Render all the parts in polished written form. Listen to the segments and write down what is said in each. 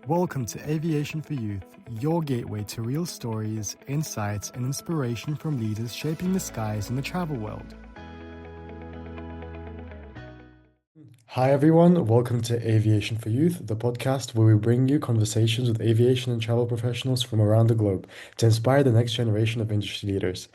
Welcome to Aviation for Youth, your gateway to real stories, insights, and inspiration from leaders shaping the skies in the travel world. Hi everyone, welcome to Aviation for Youth, the podcast where we bring you conversations with aviation and travel professionals from around the globe to inspire the next generation of industry leaders.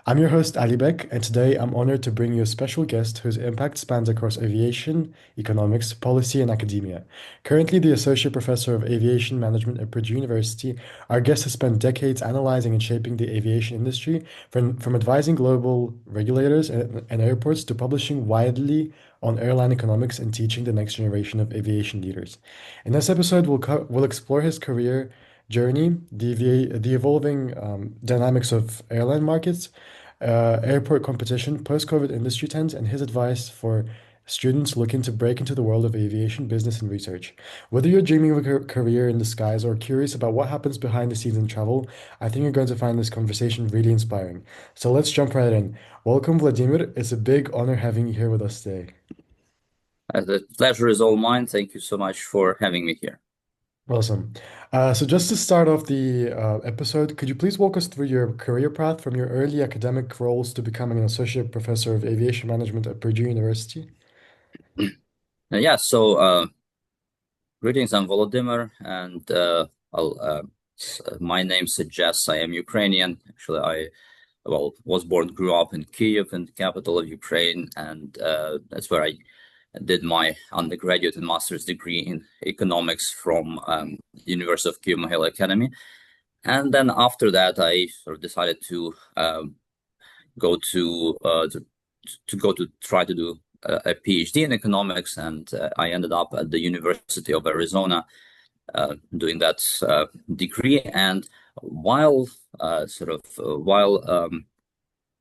I'm your host Ali Beck, and today I'm honored to bring you a special guest whose impact spans across aviation, economics, policy, and academia. Currently the Associate Professor of Aviation Management at Purdue University, our guest has spent decades analyzing and shaping the aviation industry, from advising global regulators and airports to publishing widely on airline economics and teaching the next generation of aviation leaders. In this episode, we'll explore his career journey, the evolving dynamics of airline markets, airport competition, post-COVID industry trends, and his advice for students looking to break into the world of aviation business and research. Whether you're dreaming of a career in the skies or curious about what happens behind the scenes in travel, I think you're going to find this conversation really inspiring. So let's jump right in. Welcome, Vladimir. It's a big honor having you here with us today. The pleasure is all mine. Thank you so much for having me here. Awesome. So just to start off the episode, could you please walk us through your career path from your early academic roles to becoming an associate professor of aviation management at Purdue University? Greetings, I'm Volodymyr, and my name suggests I am Ukrainian. Actually, I grew up in Kyiv, in the capital of Ukraine, and that's where I did my undergraduate and master's degree in economics from University of Kyiv Academy. And then after that, I sort of decided to try to do a PhD in economics, and I ended up at the University of Arizona doing that degree. And while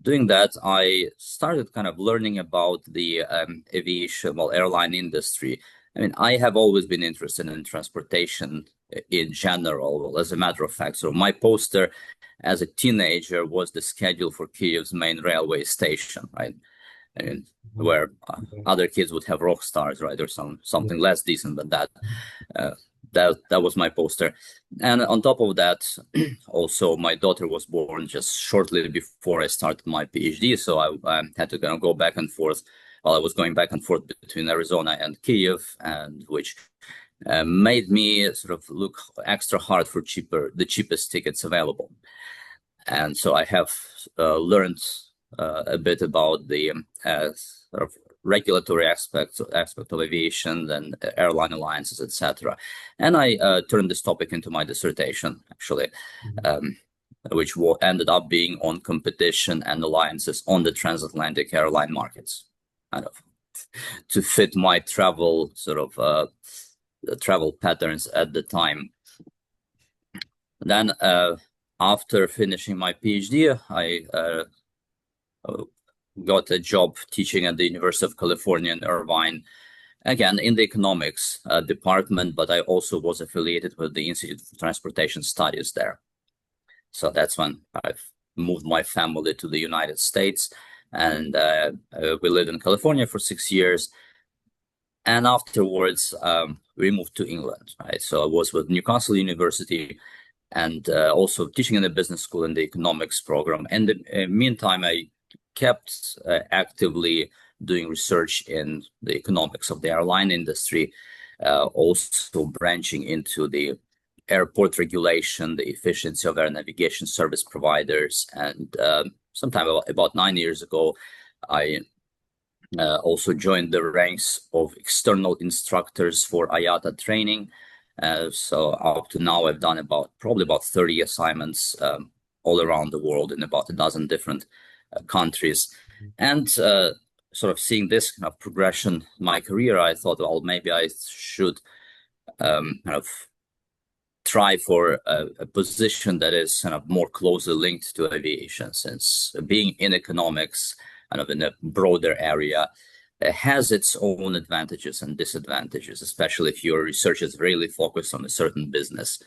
doing that, I started kind of learning about the airline industry. I mean, I have always been interested in transportation in general. As a matter of fact, so my poster as a teenager was the schedule for Kyiv's main railway station, right? And where other kids would have rock stars, right, or something less decent than that. That was my poster. And on top of that, also my daughter was born just shortly before I started my PhD, so I had to kind of go back and forth. While I was going back and forth between Arizona and Kyiv, and which made me sort of look extra hard for the cheapest tickets available. And so I have learned a bit about the sort of regulatory aspect of aviation and airline alliances, etc. And I turned this topic into my dissertation, actually, which ended up being on competition and alliances on the transatlantic airline markets, kind of to fit my travel patterns at the time. Then after finishing my PhD, I got a job teaching at the University of California in Irvine, again in the economics department, but I also was affiliated with the Institute for Transportation Studies there. So that's when I've moved my family to the United States, and we lived in California for 6 years. And afterwards, we moved to England, right? So I was with Newcastle University and also teaching in the business school in the economics program. And in the meantime, I kept actively doing research in the economics of the airline industry, also branching into the airport regulation, the efficiency of air navigation service providers. And sometime about 9 years ago, I also joined the ranks of external instructors for IATA training. So up to now, I've done probably about 30 assignments all around the world in about a dozen different countries. And sort of seeing this kind of progression in my career, I thought, well, maybe I should kind of try for a position that is kind of more closely linked to aviation, since being in economics, kind of in a broader area, has its own advantages and disadvantages, especially if your research is really focused on a certain business.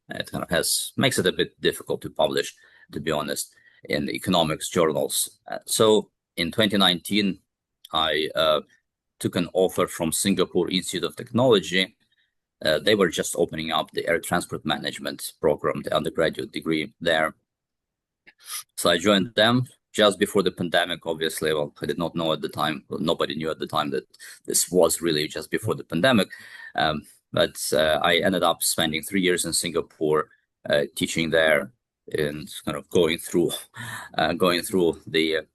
It kind of makes it a bit difficult to publish, to be honest, in the economics journals. So in 2019, I took an offer from Singapore Institute of Technology they were just opening up the air transport management program, the undergraduate degree there. So I joined them just before the pandemic, obviously. Well, I did not know at the time, well, nobody knew at the time that this was really just before the pandemic. But I ended up spending 3 years in Singapore, teaching there and kind of going through the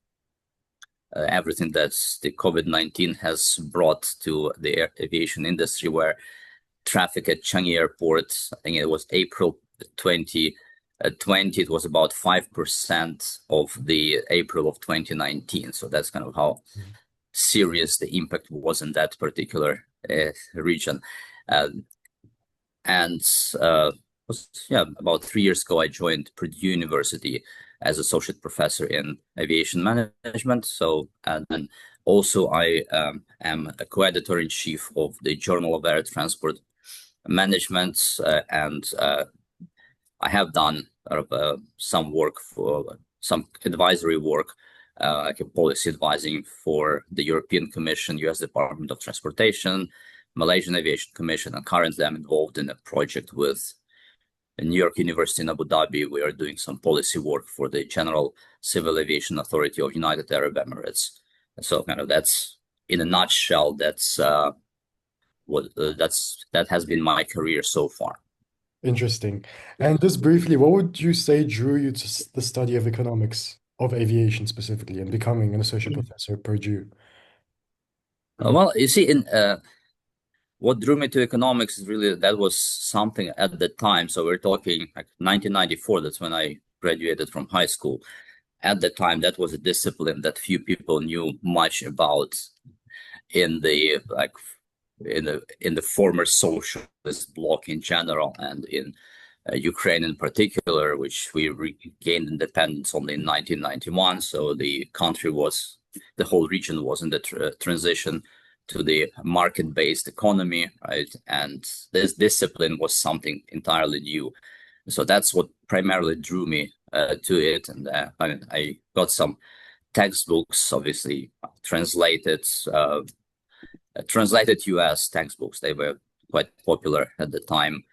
everything that the COVID-19 has brought to the aviation industry, where traffic at Changi Airport, I think it was April 2020, it was about 5% of the April of 2019. So that's kind of how serious the impact was in that particular region. About 3 years ago, I joined Purdue University as associate professor in aviation management. So, and then also I am a co-editor in chief of the Journal of Air Transport Management, and I have done some work for some advisory work, like a policy advising for the European Commission, U.S. Department of Transportation, Malaysian Aviation Commission, and currently I'm involved in a project with New York University in Abu Dhabi. We are doing some policy work for the General Civil Aviation Authority of United Arab Emirates. So kind of that's, in a nutshell, that's that has been my career so far. Interesting. And just briefly, what would you say drew you to the study of economics of aviation specifically and becoming an associate professor at Purdue? Well, you see, in what drew me to economics is really, that was something at the time. So we're talking like 1994. That's when I graduated from high school. At the time, that was a discipline that few people knew much about in the former socialist bloc in general, and in Ukraine in particular, which we regained independence only in 1991. So the whole region was in the transition to the market-based economy, right? And this discipline was something entirely new. So that's what primarily drew me to it. And I got some textbooks, obviously translated US textbooks. They were quite popular at the time,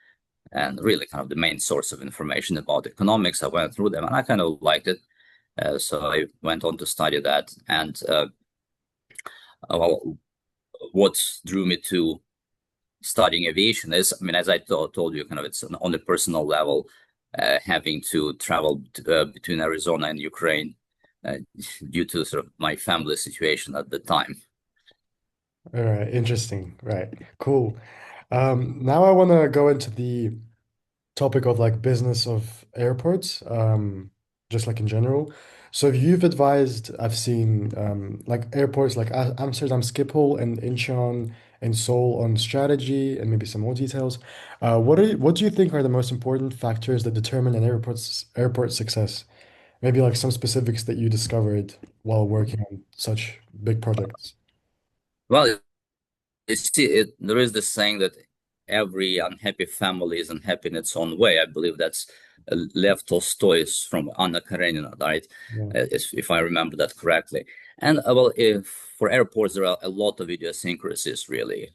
and really kind of the main source of information about economics. I went through them and I kind of liked it. So I went on to study that. And what drew me to studying aviation is, I mean, as I told you, kind of it's on a personal level, having to travel between Arizona and Ukraine due to sort of my family situation at the time. All right, interesting. Right, cool. Now I want to go into the topic of like business of airports, just like in general. So if you've advised, I've seen like airports like Amsterdam Schiphol and Incheon and Seoul on strategy and maybe some more details. What do you think are the most important factors that determine an airport success? Maybe like some specifics that you discovered while working on such big projects. Well, there is this saying that every unhappy family is unhappy in its own way. I believe that's Lev Tolstoy's from Anna Karenina, right? Yeah. If I remember that correctly. And for airports, there are a lot of idiosyncrasies, really.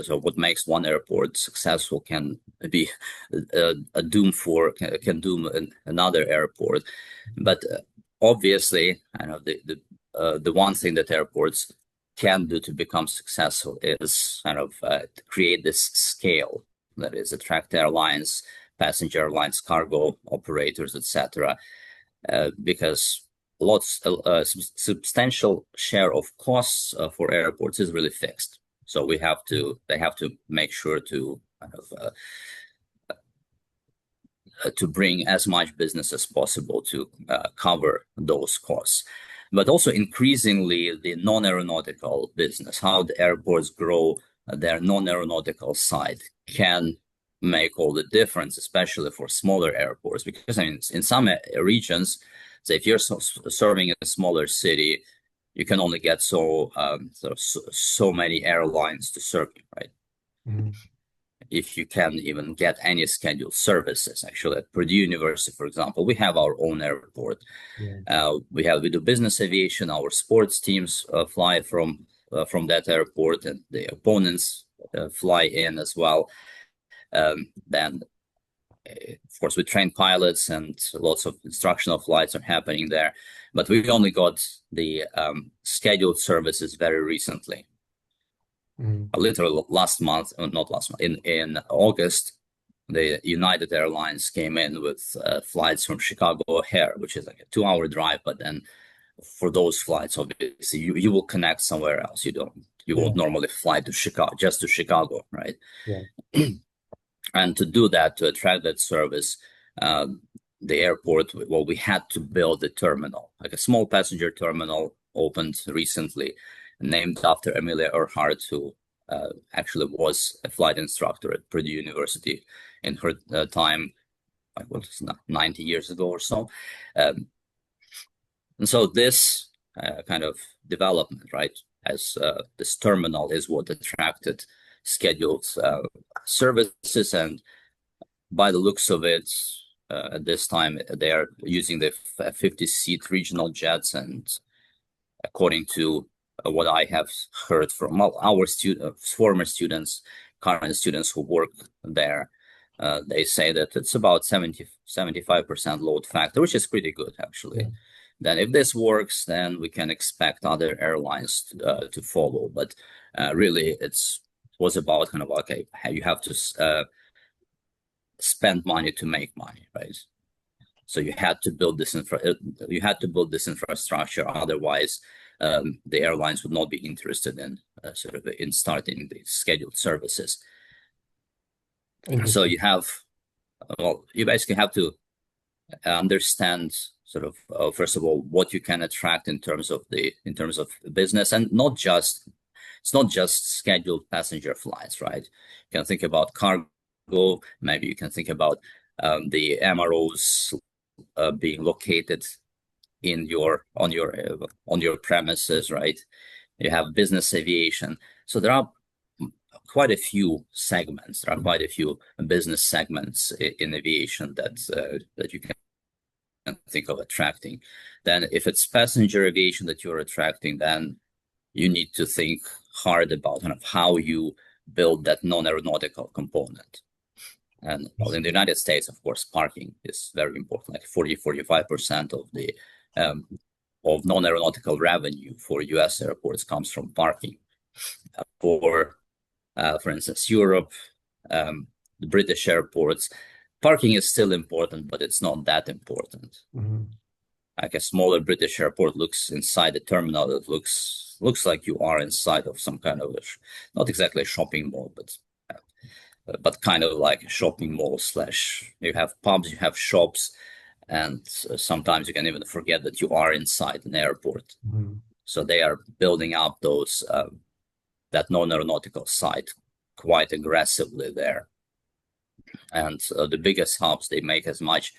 So what makes one airport successful can be can doom another airport. But obviously, I know the one thing that airports can do to become successful is kind of create this scale, that is, attract airlines, passenger airlines, cargo operators, etc. Because substantial share of costs for airports is really fixed. So they have to make sure to kind of to bring as much business as possible to cover those costs. But also increasingly the non-aeronautical business, how the airports grow their non-aeronautical side, can make all the difference, especially for smaller airports. Because I mean, in some regions, say if you're serving a smaller city, you can only get so many airlines to serve you, right? Mhm. If you can even get any scheduled services. Actually, at Purdue University, for example, we have our own airport. Yeah. We do business aviation. Our sports teams fly from that airport, and the opponents fly in as well. Then, of course, we train pilots and lots of instructional flights are happening there. But we only got the scheduled services very recently. Literally last month, not last month, in August, the United Airlines came in with flights from Chicago O'Hare, which is like a 2-hour drive. But then for those flights, obviously, you will connect somewhere else. You won't normally fly to Chicago, just to Chicago, right? Yeah. And to do that, to attract that service, the airport, well, we had to build a terminal, like a small passenger terminal opened recently, named after Amelia Earhart, who actually was a flight instructor at Purdue University in her time, like what is 90 years ago or so. And so this kind of development, right, as this terminal is what attracted scheduled services. And by the looks of it, at this time, they are using the 50-seat regional jets. And according to what I have heard from our former students, current students who work there, they say that it's about 75% load factor, which is pretty good, actually. Yeah. Then if this works, then we can expect other airlines to follow. But really, it was about kind of, okay, you have to spend money to make money, right? So you had to build this infrastructure. Otherwise, the airlines would not be interested in in starting the scheduled services. So you basically have to understand first of all what you can attract in terms of business, and it's not just scheduled passenger flights, right? You can think about cargo. Maybe you can think about the MROs being located on your premises, right? You have business aviation. So there are quite a few segments. There are quite a few business segments in aviation that you can think of attracting. Then, if it's passenger aviation that you're attracting, then you need to think hard about kind of how you build that non-aeronautical component. And well, in the United States, of course, parking is very important. Like 45% of the of non-aeronautical revenue for U.S. airports comes from parking. For instance, Europe, the British airports, parking is still important, but it's not that important. Like a smaller British airport looks inside the terminal, it looks like you are inside of some kind of not exactly a shopping mall, but kind of like a shopping mall / you have pubs, you have shops, and sometimes you can even forget that you are inside an airport. So they are building up those that non-aeronautical side quite aggressively there. And the biggest hubs, they make as much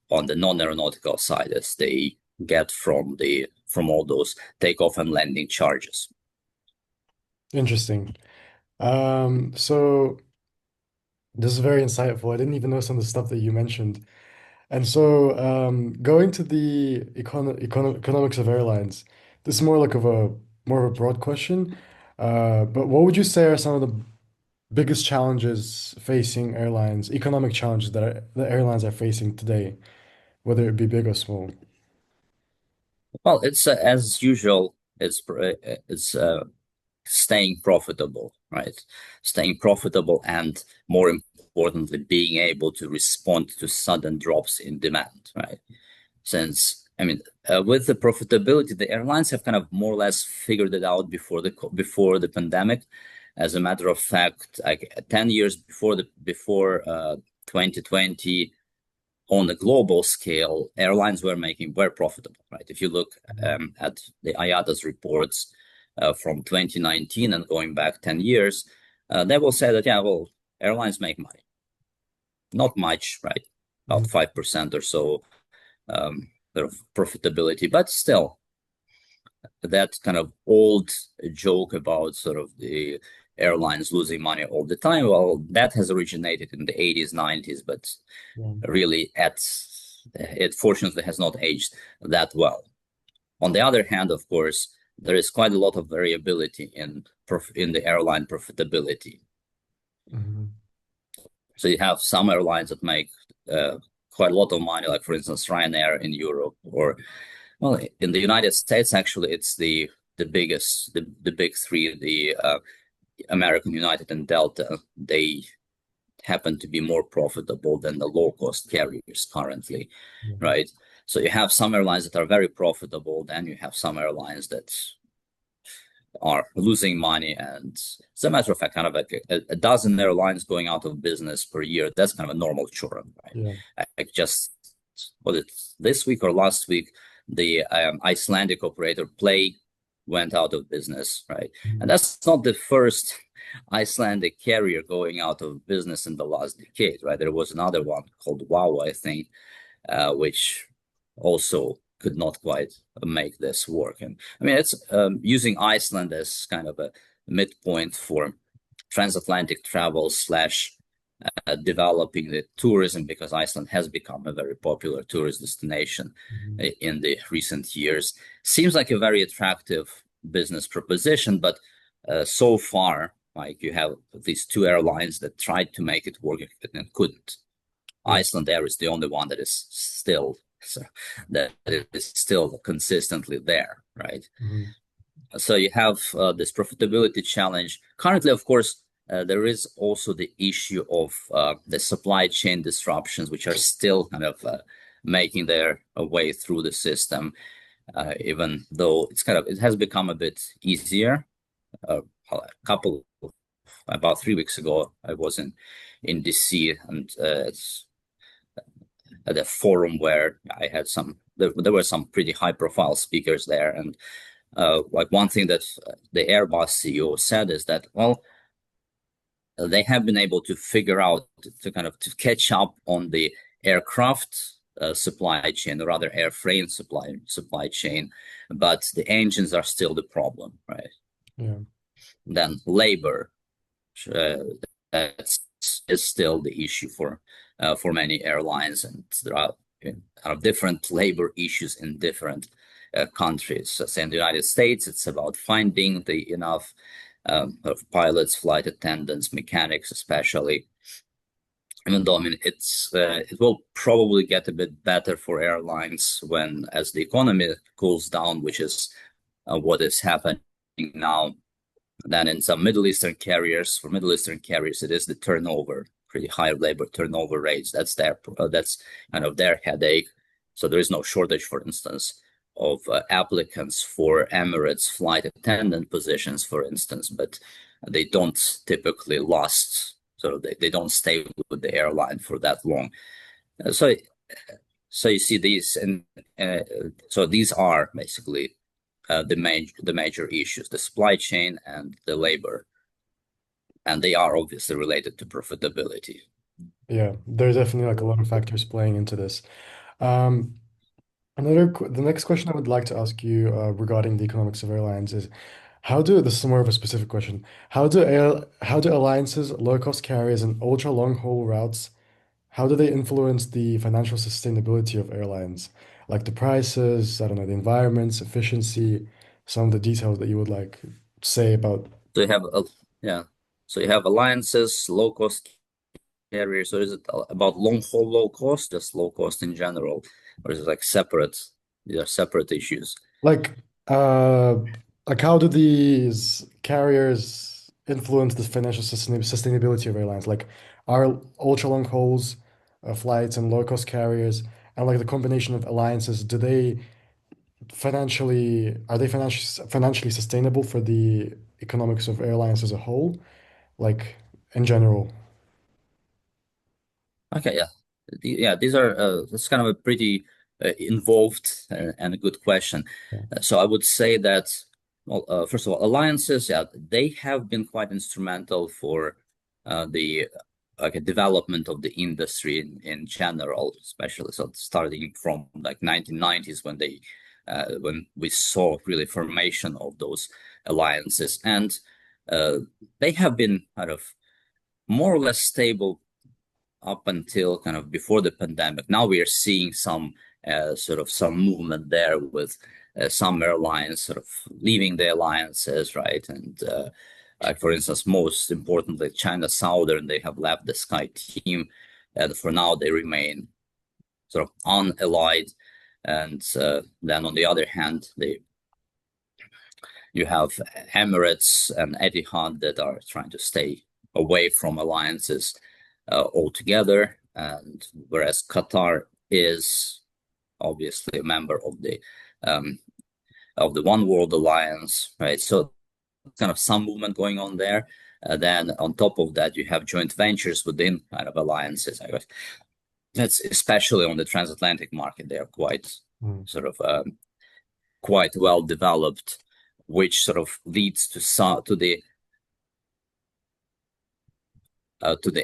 on the non-aeronautical side as they get from all those takeoff and landing charges. Interesting. So this is very insightful. I didn't even know some of the stuff that you mentioned. And so going to the economics of airlines, this is more of a broad question. But what would you say are some of the biggest challenges facing airlines, economic challenges that the airlines are facing today, whether it be big or small? Well, it's as usual, it's staying profitable, right? Staying profitable, and more importantly, being able to respond to sudden drops in demand, right? Since, I mean, with the profitability, the airlines have kind of more or less figured it out before the pandemic. As a matter of fact, like 10 years before 2020, on the global scale, airlines were profitable, right? If you look at the IATA's reports from 2019 and going back 10 years, they will say that, yeah, well, airlines make money. Not much, right? About 5% or so of profitability, but still, that kind of old joke about sort of the airlines losing money all the time, well, that has originated in the 80s, 90s, but really it fortunately has not aged that well. On the other hand, of course, there is quite a lot of variability in the airline profitability. So you have some airlines that make quite a lot of money, like for instance Ryanair in Europe, or well, in the United States actually it's the biggest, the big three, the American, United, and Delta. They happen to be more profitable than the low cost carriers currently, Mhm. right? So you have some airlines that are very profitable, then you have some airlines that are losing money. And as a matter of fact, kind of like a dozen airlines going out of business per year, that's kind of a normal churn, right? Yeah. I just, was it this week or last week, the Icelandic operator Play went out of business, right? And Mhm. that's not the first Icelandic carrier going out of business in the last decade, right? There was another one called WOW, I think, which also could not quite make this work. And I mean, it's using Iceland as kind of a midpoint for transatlantic travel slash developing the tourism, because Iceland has become a very popular tourist destination Mhm. in the recent years. Seems like a very attractive business proposition, but so far, like you have these two airlines that tried to make it work and couldn't. Yeah. Iceland Air is the only one that is still, so that is still consistently there, right? Mhm. So you have this profitability challenge. Currently, of course, there is also the issue of the supply chain disruptions, which are still kind of making their way through the system, even though it has become a bit easier. A couple About 3 weeks ago, I was in DC, and it's at a forum where I had there were some pretty high profile speakers there. And like one thing that the Airbus CEO said is that, well, they have been able to figure out to kind of to catch up on the aircraft supply chain, or rather airframe supply chain, but the engines are still the problem, right? Yeah. Then labor, uh, that's is still the issue for many airlines, and there are different labor issues in different countries. So say in the United States, it's about finding the enough of pilots, flight attendants, mechanics, especially. Even though I mean it will probably get a bit better for airlines when as the economy cools down, which is what is happening now. Then in some Middle Eastern carriers, for Middle Eastern carriers, it is the turnover, pretty high labor turnover rates. That's kind of their headache. So there is no shortage, for instance, of applicants for Emirates flight attendant positions, for instance, but they don't typically last. So they don't stay with the airline for that long. So you see these, and so these are basically the major issues: the supply chain and the labor, and they are obviously related to profitability. Yeah. There's definitely like a lot of factors playing into this. Um, the next question I would like to ask you regarding the economics of airlines is this is more of a specific question. How do alliances, low-cost carriers, and ultra long-haul routes, how do they influence the financial sustainability of airlines? Like the prices, I don't know, the environments, efficiency, some of the details that you would like say about. So you have yeah, so you have alliances, low cost carriers. So is it about long haul low cost, just low cost in general, or is it like separate? These are separate issues. Like, uh, like how do these carriers influence the financial sustainability of airlines? Like, are ultra long hauls, flights and low cost carriers, and like the combination of alliances, are they financially sustainable for the economics of airlines as a whole? Like in general? Okay, yeah, yeah. These are that's kind of a pretty involved and a good question. Yeah. So I would say that, well, first of all, alliances, yeah, they have been quite instrumental for the like a development of the industry in general, especially so starting from like 1990s when we saw really formation of those alliances, and uh, they have been kind of more or less stable up until kind of before the pandemic. Now we are seeing some sort of some movement there with some airlines sort of leaving the alliances, right? And Like for instance, most importantly, China Southern, they have left the Sky Team, and for now they remain sort of unallied. And then on the other hand, you have Emirates and Etihad that are trying to stay away from alliances altogether, and whereas Qatar is obviously a member of the One World Alliance, right? So kind of some movement going on there. Then on top of that, you have joint ventures within kind of alliances. I guess that's especially on the transatlantic market. They are quite sort of quite well developed, which sort of leads to the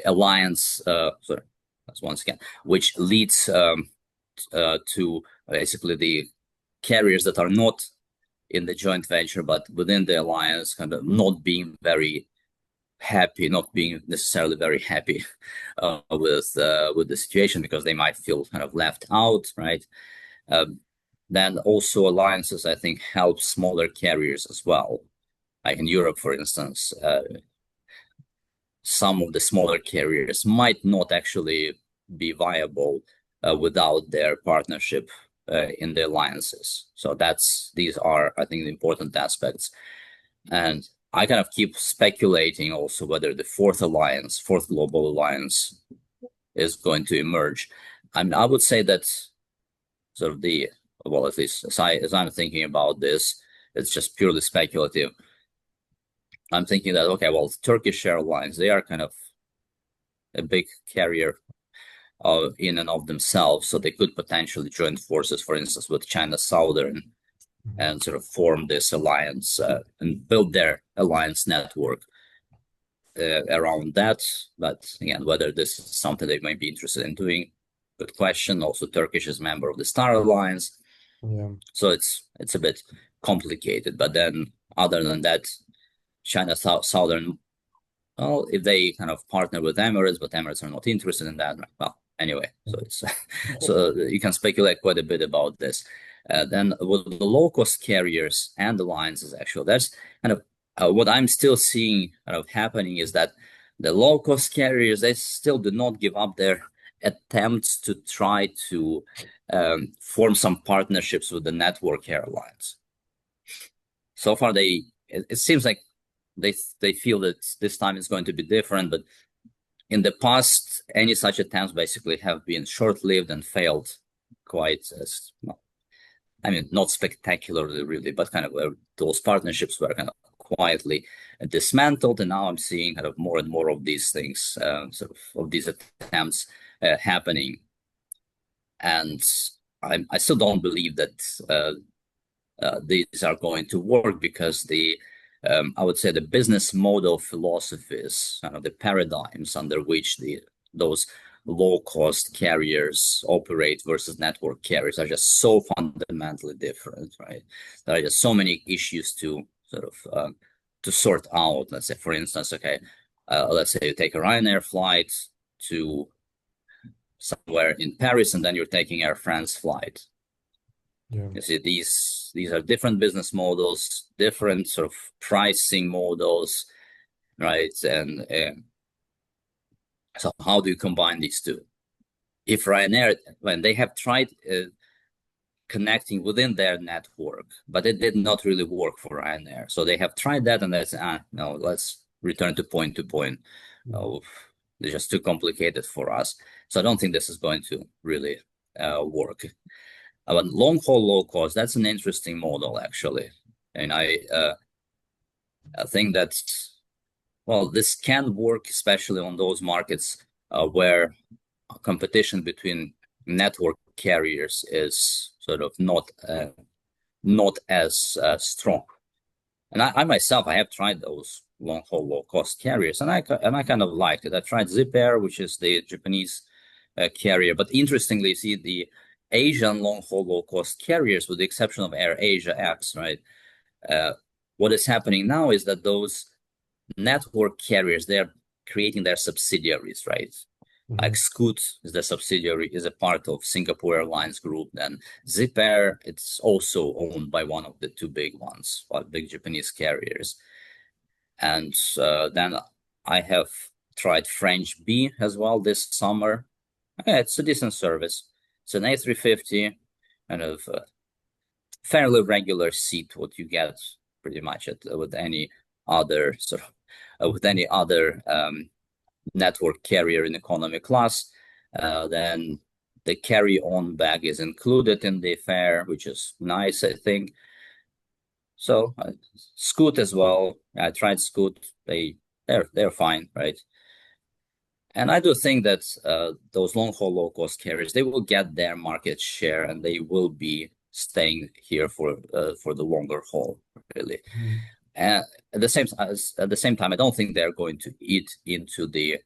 alliance. Sorry, that's once again, which leads to basically the carriers that are not in the joint venture but within the alliance, kind of not being very happy, not being necessarily very happy with the situation, because they might feel kind of left out, right? Then also alliances, I think, help smaller carriers as well. Like in Europe, for instance, some of the smaller carriers might not actually be viable without their partnership in the alliances. So these are, I think, the important aspects. And I kind of keep speculating also whether the fourth global alliance is going to emerge. I mean, I would say that sort of at least as I'm thinking about this, it's just purely speculative. I'm thinking that, okay, well, Turkish Airlines, they are kind of a big carrier in and of themselves, so they could potentially join forces, for instance, with China Southern and sort of form this alliance and build their alliance network around that. But again, whether this is something they might be interested in doing, good question. Also, Turkish is a member of the Star Alliance. Yeah. So it's a bit complicated. But then other than that, China Southern, well, if they kind of partner with Emirates, but Emirates are not interested in that, well, anyway, so it's so you can speculate quite a bit about this. Then with the low-cost carriers and alliances, actually, that's kind of what I'm still seeing kind of happening is that the low-cost carriers, they still do not give up their attempts to try to form some partnerships with the network airlines. So far, it seems like they feel that this time is going to be different, but in the past, any such attempts basically have been short-lived and failed quite well, I mean, not spectacularly really, but kind of those partnerships were kind of quietly dismantled, and now I'm seeing kind of more and more of these things, sort of these attempts happening. And I still don't believe that these are going to work, because I would say the business model philosophies, the paradigms under which those low-cost carriers operate versus network carriers are just so fundamentally different, right? There are just so many issues to sort of to sort out. Let's say, for instance, okay, let's say you take a Ryanair flight to somewhere in Paris, and then you're taking Air France flight. Yeah. You see, these are different business models, different sort of pricing models, right? And so how do you combine these two? If Ryanair, when they have tried connecting within their network, but it did not really work for Ryanair. So they have tried that, and they said, no, let's return to point. Oh, it's just too complicated for us. So I don't think this is going to really work. But long haul, low cost, that's an interesting model, actually. And I think that, well, this can work, especially on those markets where competition between network carriers is sort of not as strong. And I myself, I have tried those long haul, low cost carriers, and I kind of liked it. I tried Zip Air, which is the Japanese carrier, but interestingly, see the Asian long-haul low-cost carriers, with the exception of Air Asia X, right? What is happening now is that those network carriers, they're creating their subsidiaries, right? Like Scoot is the subsidiary, is a part of Singapore Airlines Group. Then Zip Air, it's also owned by one of the two big ones, big Japanese carriers. And then I have tried French B as well this summer. Yeah, it's a decent service. It's an A350, kind of fairly regular seat, what you get pretty much with any other with any other network carrier in economy class. Then the carry-on bag is included in the fare, which is nice, I think. So Scoot as well. I tried Scoot. They're fine, right? And I do think that those long-haul low-cost carriers, they will get their market share and they will be staying here for the longer haul, really. Mhm. And at the same time, I don't think they're going to eat into the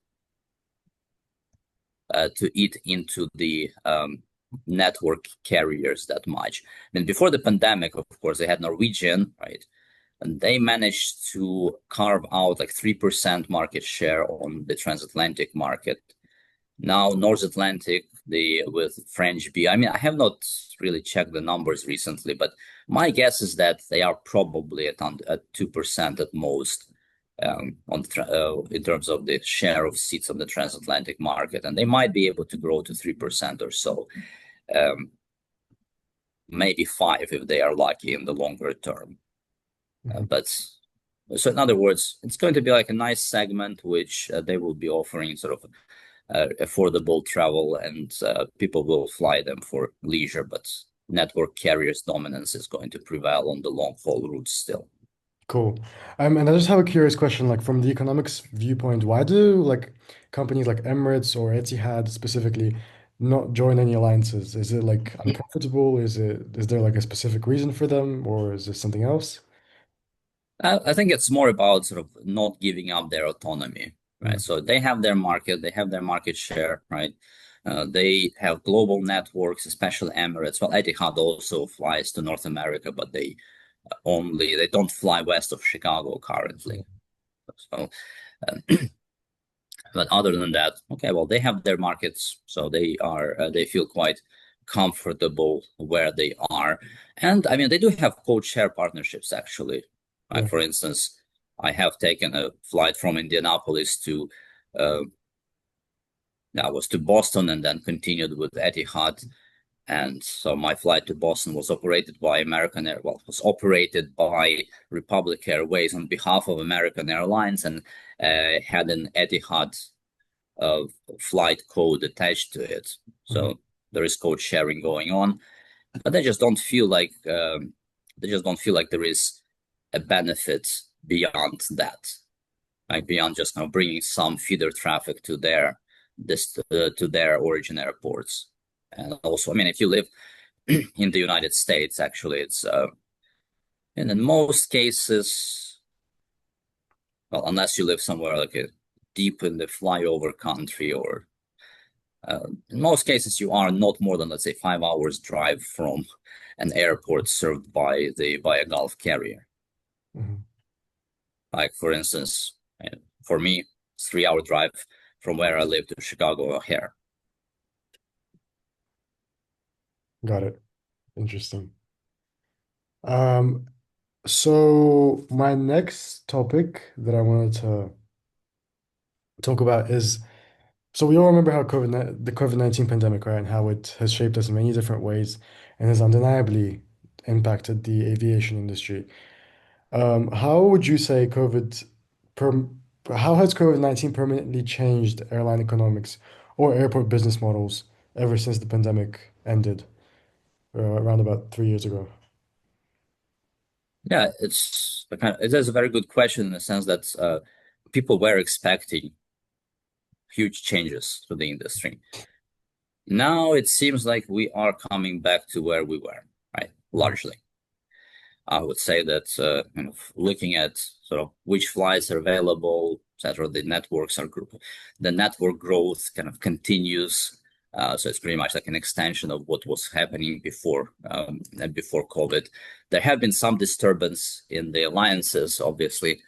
network carriers that much. I mean, before the pandemic, of course, they had Norwegian, right? And they managed to carve out like 3% market share on the transatlantic market. Now, North Atlantic, with French B. I mean, I have not really checked the numbers recently, but my guess is that they are probably at 2% at most in terms of the share of seats on the transatlantic market, and they might be able to grow to 3% or so, um, maybe 5 if they are lucky in the longer term. Mhm. But so, in other words, it's going to be like a nice segment which they will be offering sort of affordable travel, and people will fly them for leisure, but network carriers dominance is going to prevail on the long haul routes still. Cool. And I just have a curious question, like from the economics viewpoint, why do like companies like Emirates or Etihad specifically not join any alliances? Is it like unprofitable? Is there like a specific reason for them, or is this something else? I think it's more about sort of not giving up their autonomy, right? Mm, So they have their market, they have their market share, right? They have global networks, especially Emirates. Well, Etihad also flies to North America, but they don't fly west of Chicago yeah. currently. So, um, but other than that, okay, well, they have their markets, so they feel quite comfortable where they are. And I mean, they do have code share partnerships actually. Like Yeah. for instance, I have taken a flight from Indianapolis to uh, yeah, was to Boston and then continued with Etihad. And so my flight to Boston was operated by American Air, well, was operated by Republic Airways on behalf of American Airlines, and had an Etihad flight code attached to it. Mhm. So there is code sharing going on, but they just don't feel like there is a benefit beyond that, like beyond just kind of bringing some feeder traffic to their origin airports. And also, I mean, if you live in the United States, actually, it's and in most cases, well, unless you live somewhere like deep in the flyover country, or in most cases, you are not more than, let's say, 5 hours drive from an airport served by a Gulf carrier. Mhm. Like for instance, for me, it's 3 hour drive from where I live to Chicago O'Hare. Got it. Interesting. Um, so my next topic that I wanted to talk about is, so we all remember how the COVID-19 pandemic, right, and how it has shaped us in many different ways and has undeniably impacted the aviation industry. How would you say per, how has COVID-19 permanently changed airline economics or airport business models ever since the pandemic ended, around about 3 years ago? Yeah, it is a very good question in the sense that people were expecting huge changes to the industry. Now it seems like we are coming back to where we were, right? Mhm. Largely. I would say that kind of looking at sort of which flights are available, etc. The network growth kind of continues. So it's pretty much like an extension of what was happening before COVID. There have been some disturbance in the alliances, obviously.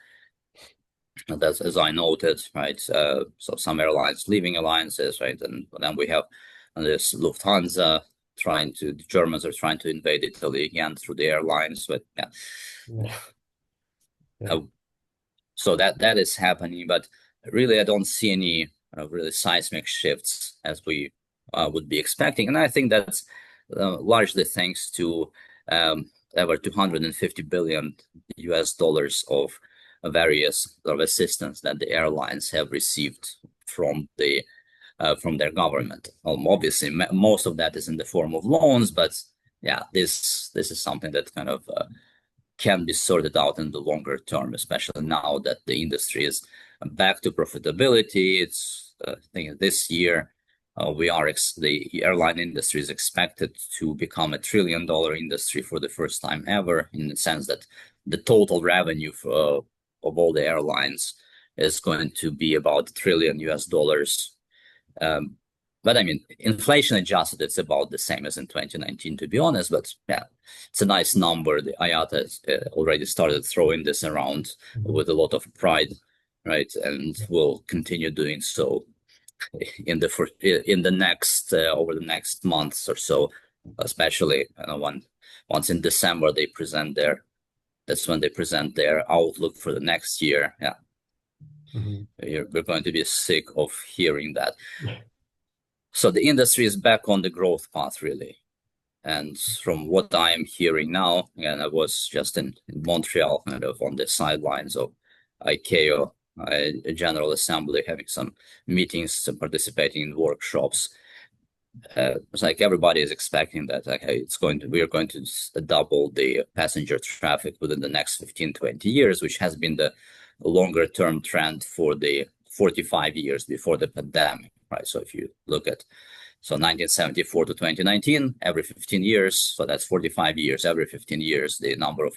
That's as I noted, right? So some airlines leaving alliances, right? And then we have this Lufthansa the Germans are trying to invade Italy again through the airlines. But yeah, Yeah, yeah. uh, So that is happening, but really I don't see any really seismic shifts as we would be expecting, and I think that's largely thanks to over 250 billion US dollars of various sort of assistance that the airlines have received from their government. Obviously, most of that is in the form of loans, but yeah, this is something that kind of can be sorted out in the longer term, especially now that the industry is back to profitability. It's I think this year the airline industry is expected to become $1 trillion industry for the first time ever, in the sense that the total revenue of all the airlines is going to be about $1 trillion US dollars. But I mean, inflation adjusted, it's about the same as in 2019, to be honest. But yeah, it's a nice number. The IATA has already started throwing this around with a lot of pride, right? And will continue doing so in the next over the next months or so, especially once in December that's when they present their outlook for the next year. Yeah, we're going to be sick of hearing that. So the industry is back on the growth path, really. And from what I'm hearing now, and I was just in Montreal, kind of on the sidelines of ICAO, a General Assembly, having some meetings and participating in workshops. It's like everybody is expecting that we are going to double the passenger traffic within the next 15, 20 years, which has been the longer term trend for the 45 years before the pandemic, right? So if you look at 1974 to 2019, every 15 years, so that's 45 years, every 15 years, the number of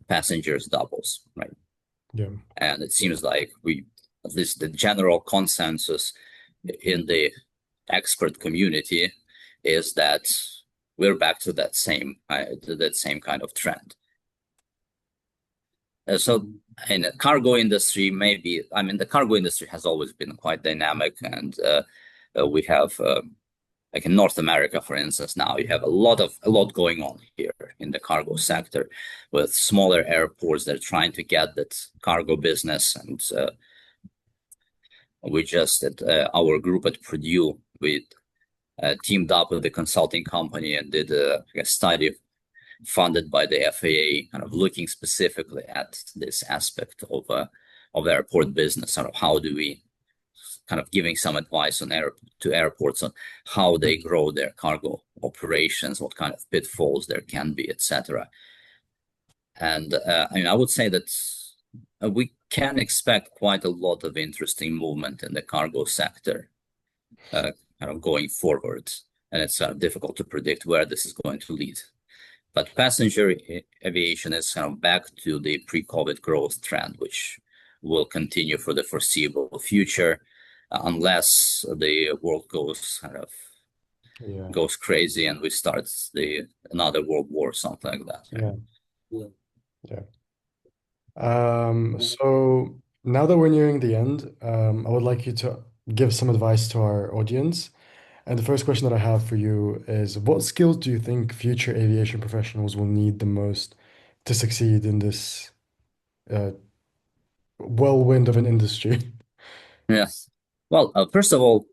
passengers doubles, right? Yeah. And it seems like at least the general consensus in the expert community is that we're back to that same kind of trend. So in the cargo industry, the cargo industry has always been quite dynamic, and we have like in North America, for instance, now you have a lot going on here in the cargo sector, with smaller airports that are trying to get that cargo business. And we just at our group at Purdue, we teamed up with the consulting company and did a study funded by the FAA, kind of looking specifically at this aspect of airport business, sort of how do we kind of giving some advice to airports on how they grow their cargo operations, what kind of pitfalls there can be, etc. And I would say that we can expect quite a lot of interesting movement in the cargo sector kind of going forward. And it's difficult to predict where this is going to lead. But passenger aviation is kind of back to the pre-COVID growth trend, which will continue for the foreseeable future, unless the world goes crazy and we start another world war, something like that. So now that we're nearing the end, I would like you to give some advice to our audience. And the first question that I have for you is, what skills do you think future aviation professionals will need the most to succeed in this whirlwind of an industry? Yes. Well, first of all,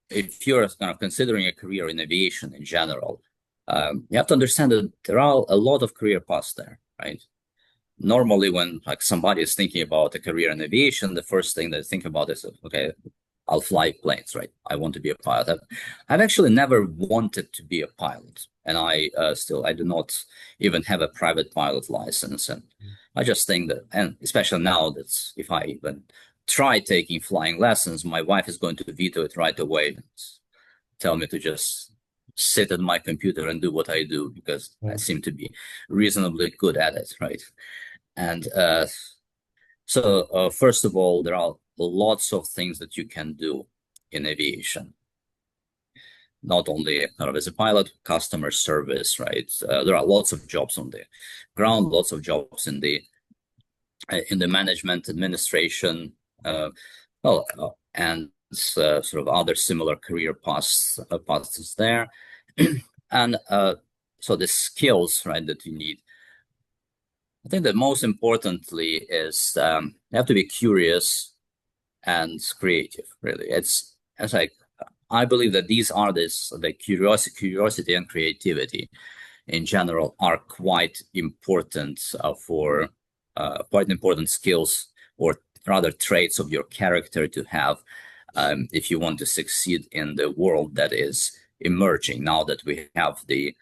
if you're kind of considering a career in aviation in general, you have to understand that there are a lot of career paths there, right? Normally, when like somebody is thinking about a career in aviation, the first thing they think about is, okay, I'll fly planes, right? I want to be a pilot. I've actually never wanted to be a pilot, and I do not even have a private pilot license. And I just think that, and especially now, that if I even try taking flying lessons, my wife is going to veto it right away and tell me to just sit at my computer and do what I do, because I seem to be reasonably good at it, right? And so first of all, there are lots of things that you can do in aviation. Not only kind of as a pilot, customer service, right? There are lots of jobs on the ground, lots of jobs in the management, administration, and sort of other similar career paths there. And so the skills, right, that you need, I think that most importantly is have to be curious and creative, really. It's like I believe that these are the curiosity and creativity in general are quite important for quite important skills, or rather traits of your character to have if you want to succeed in the world that is emerging now that we have the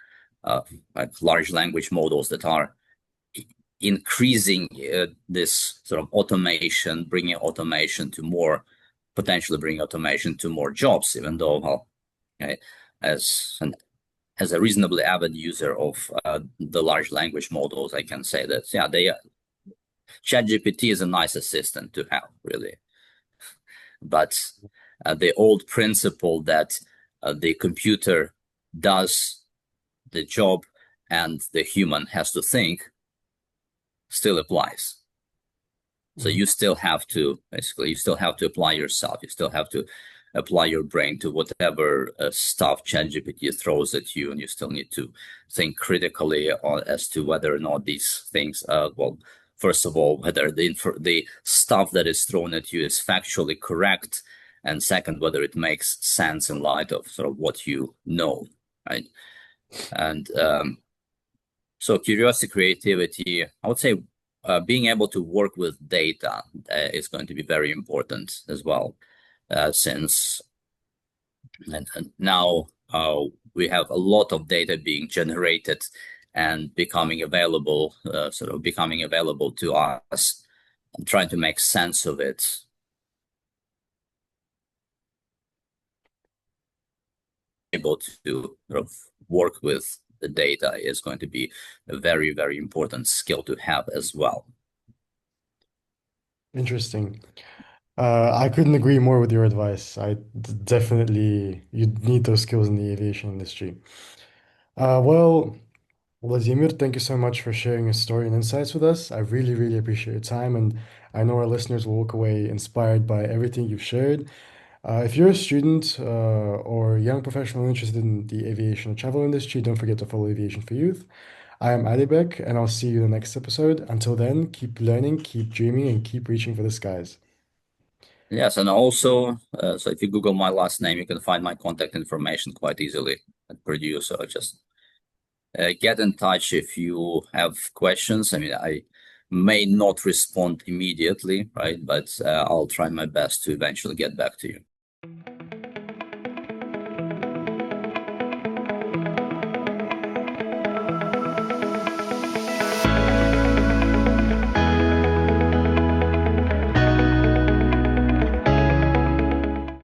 like large language models that are increasing this sort of automation, potentially bringing automation to more jobs, even though, well, okay, as a reasonably avid user of the large language models, I can say that, yeah, ChatGPT is a nice assistant to have, really. But the old principle that the computer does the job and the human has to think still applies. So you still have to, basically, you still have to apply yourself. You still have to apply your brain to whatever stuff ChatGPT throws at you, and you still need to think critically as to whether or not these things, well, first of all, whether the stuff that is thrown at you is factually correct, and second, whether it makes sense in light of sort of what you know, right? And so curiosity, creativity, I would say being able to work with data is going to be very important as well, since and now we have a lot of data being generated and becoming available, to us, and trying to make sense of it. Able to sort of work with the data is going to be a very, very important skill to have as well. Interesting. I couldn't agree more with your advice. Definitely, you need those skills in the aviation industry. Well, Vladimir, thank you so much for sharing your story and insights with us. I really, really appreciate your time, and I know our listeners will walk away inspired by everything you've shared. If you're a student or young professional interested in the aviation and travel industry, don't forget to follow Aviation for Youth. I am Adibek, and I'll see you in the next episode. Until then, keep learning, keep dreaming, and keep reaching for the skies. Yes, and also, so if you Google my last name, you can find my contact information quite easily at Purdue. So just get in touch if you have questions. I mean, I may not respond immediately, right? But I'll try my best to eventually get back to you.